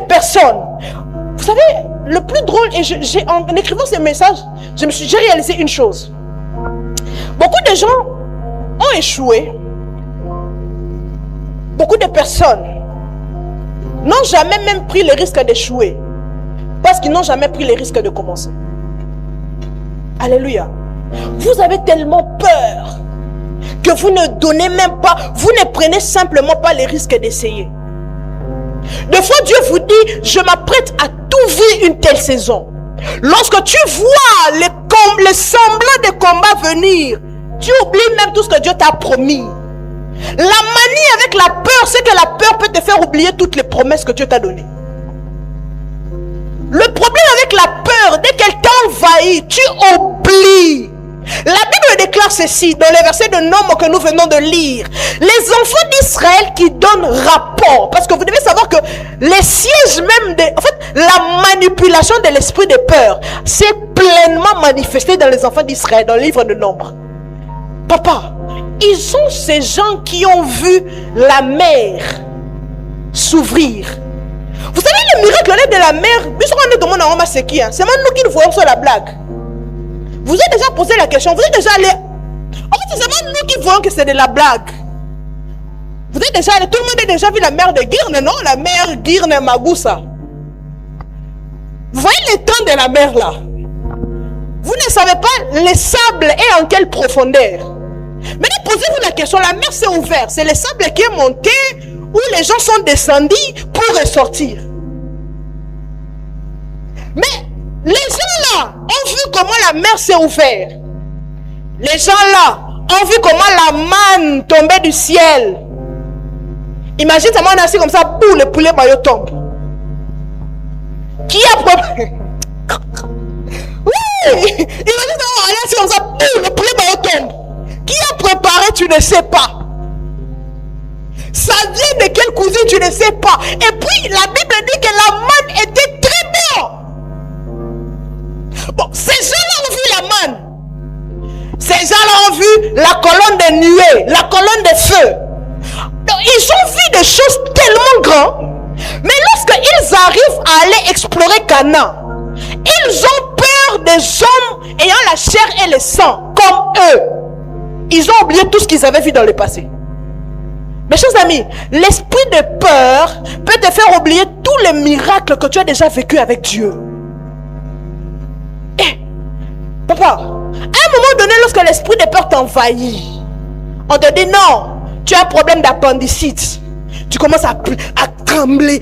personnes, vous savez, le plus drôle, et en écrivant ces messages, j'ai réalisé une chose. Beaucoup de gens ont échoué. Beaucoup de personnes n'ont jamais même pris le risque d'échouer parce qu'ils n'ont jamais pris le risque de commencer. Alléluia. Vous avez tellement peur que vous ne donnez même pas, vous ne prenez simplement pas le risque d'essayer. Des fois, Dieu vous dit, je m'apprête à t'ouvrir une telle saison. Lorsque tu vois les semblants de combat venir, tu oublies même tout ce que Dieu t'a promis. La manie avec la peur, c'est que la peur peut te faire oublier toutes les promesses que Dieu t'a données. Le problème avec la peur, dès qu'elle t'envahit, tu oublies. La Bible déclare ceci dans les versets de Nombres que nous venons de lire. Les enfants d'Israël qui donnent rapport, parce que vous devez savoir que les sièges même en fait, la manipulation de l'esprit de peur s'est pleinement manifestée dans les enfants d'Israël, dans le livre de Nombres. Papa, ils sont ces gens qui ont vu la mer s'ouvrir. Vous savez, le miracle de la mer, c'est même nous qui nous voyons sur la blague. Vous avez déjà posé la question, vous êtes déjà allé. En fait, c'est même nous qui voyons que c'est de la blague. Vous êtes déjà allé, tout le monde a déjà vu la mer de Girne, non? La mer Girne-Magoussa. Vous voyez l'étang de la mer là? Vous ne savez pas le sable est en quelle profondeur. Maintenant, posez-vous la question, la mer s'est ouverte. C'est le sable qui est monté où les gens sont descendus pour ressortir. Mais les gens là ont vu comment la mer s'est ouverte. Les gens là ont vu comment la manne tombait du ciel. Imagine ça, on est assis comme ça, boum, le poulet maillot tombe. Qui a préparé? Oui! Imagine ça, on est assis comme ça, boum, le poulet maillot tombe. Qui a préparé, tu ne sais pas. Ça vient de quelle cuisine, tu ne sais pas. Et puis, la Bible dit que la manne était très bonne. Bon, ces gens-là ont vu la manne. Ces gens-là ont vu la colonne de nuée, la colonne de feu. Donc, ils ont vu des choses tellement grandes. Mais lorsqu'ils arrivent à aller explorer Canaan, ils ont peur des hommes ayant la chair et le sang, comme eux. Ils ont oublié tout ce qu'ils avaient vu dans le passé. Mes chers amis, l'esprit de peur peut te faire oublier tous les miracles que tu as déjà vécu avec Dieu. Eh, papa, à un moment donné, lorsque l'esprit de peur t'envahit, on te dit non, tu as un problème d'appendicite. Tu commences à trembler.